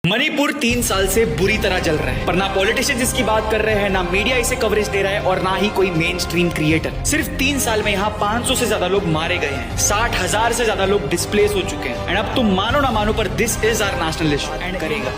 मणिपुर 3 साल से बुरी तरह जल रहा है, पर ना पॉलिटिशियंस इसकी बात कर रहे हैं, ना मीडिया इसे कवरेज दे रहा है और ना ही कोई मेन स्ट्रीम क्रिएटर। सिर्फ 3 साल में यहाँ 500 से ज्यादा लोग मारे गए हैं, 60,000 से ज्यादा लोग डिस्प्लेस हो चुके हैं। एंड अब तुम मानो ना मानो, पर this is our national issue end करेगा।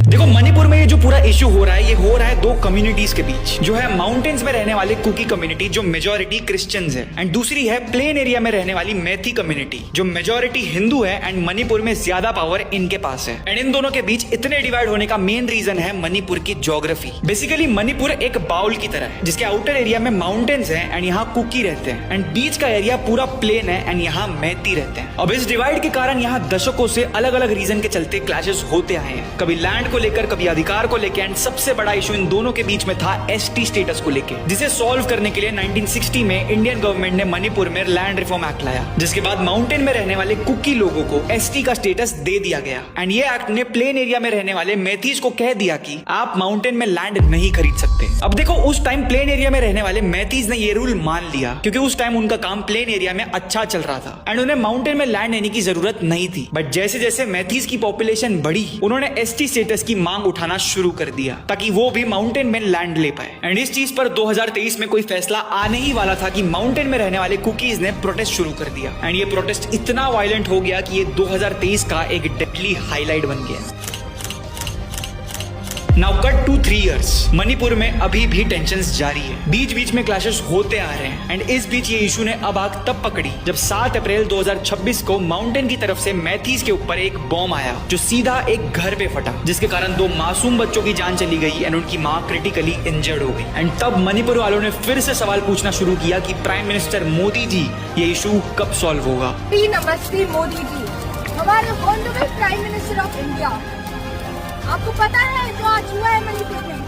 देखो, मणिपुर में ये जो पूरा इश्यू हो रहा है, ये हो रहा है दो कम्युनिटीज के बीच। जो है माउंटेन्स में रहने वाले कुकी कम्युनिटी, जो मेजोरिटी क्रिश्चियंस है, एंड दूसरी है प्लेन एरिया में रहने वाली मैथी कम्युनिटी, जो मेजोरिटी हिंदू है एंड मणिपुर में ज्यादा पावर इनके पास है। एंड इन दोनों के बीच इतने डिवाइड होने का मेन रीजन है मणिपुर की ज्योग्राफी। बेसिकली मणिपुर एक बाउल की तरह है, जिसके आउटर एरिया में माउंटेन्स है एंड यहाँ कुकी रहते हैं, एंड बीच का एरिया पूरा प्लेन है एंड यहाँ मैथी रहते हैं। अब इस डिवाइड के कारण यहाँ दशकों से अलग अलग रीजन के चलते क्लैशेस होते आए हैं, कभी लैंड को लेकर, कभी अधिकार को लेकर। एंड सबसे बड़ा इशू इन दोनों के बीच में था एसटी स्टेटस को लेकर, जिसे सॉल्व करने के लिए 1960 में इंडियन गवर्नमेंट ने मणिपुर में लैंड रिफॉर्म एक्ट लाया, जिसके बाद माउंटेन में रहने वाले कुकी लोगों को एसटी का स्टेटस दे दिया गया। एंड ये एक्ट ने प्लेन एरिया में रहने वाले मैथीज को कह दिया कि आप माउंटेन में लैंड नहीं खरीद सकते। अब देखो, उस टाइम प्लेन एरिया में रहने वाले मैथीज ने ये रूल मान लिया, क्योंकि उस टाइम उनका काम प्लेन एरिया में अच्छा चल रहा था एंड उन्हें माउंटेन में लैंड लेने की जरूरत नहीं थी। बट जैसे जैसे मैथीज की पॉपुलेशन बढ़ी, उन्होंने एसटी स्टेटस की मांग उठाना शुरू कर दिया ताकि वो भी माउंटेन में लैंड ले पाए। एंड इस चीज पर 2023 में कोई फैसला आने ही वाला था कि माउंटेन में रहने वाले कुकीज ने प्रोटेस्ट शुरू कर दिया। एंड ये प्रोटेस्ट इतना वायलेंट हो गया कि ये 2023 का एक डेडली हाईलाइट बन गया। Now cut to 3 years. Manipur में अभी भी टेंशंस जारी है, बीच बीच में क्लैशेस होते आ रहे हैं। एंड इस बीच ये इशू ने अब आग तब पकड़ी जब 7 अप्रैल 2026 को माउंटेन की तरफ से मैथीज के ऊपर एक बॉम्ब आया, जो सीधा एक घर पे फटा, जिसके कारण 2 मासूम बच्चों की जान चली गई एंड उनकी मां क्रिटिकली इंजर्ड हो गई। एंड तब मणिपुर वालों ने फिर से सवाल पूछना शुरू किया कि प्राइम मिनिस्टर मोदी जी, ये इशू कब सॉल्व होगा। नमस्ते मोदी जी, हमारे honourable prime minister of India, आपको पता है जो आज हुआ है मणिपुर में?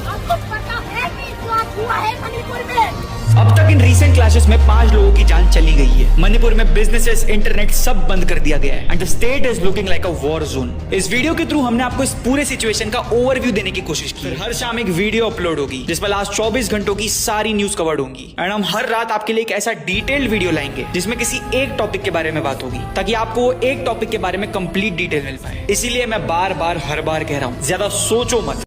आपको पता है कि जो आज हुआ है मणिपुर में? अब तक इन रीसेंट क्लैशेस में 5 लोगों की जान चली गई है। मणिपुर में बिजनेसेस, इंटरनेट सब बंद कर दिया गया है and the state is looking like a war zone. इस वीडियो के थ्रू हमने आपको इस पूरे सिचुएशन का ओवरव्यू देने की कोशिश की। हर शाम एक वीडियो अपलोड होगी जिसमें लास्ट 24 घंटों की सारी न्यूज कवर्ड होंगी एंड हम हर रात आपके लिए एक ऐसा डिटेल्ड वीडियो लाएंगे जिसमें किसी एक टॉपिक के बारे में बात होगी, ताकि आपको एक टॉपिक के बारे में कंप्लीट डिटेल मिल पाए। इसीलिए मैं बार बार हर बार कह रहा हूँ, ज्यादा सोचो मत।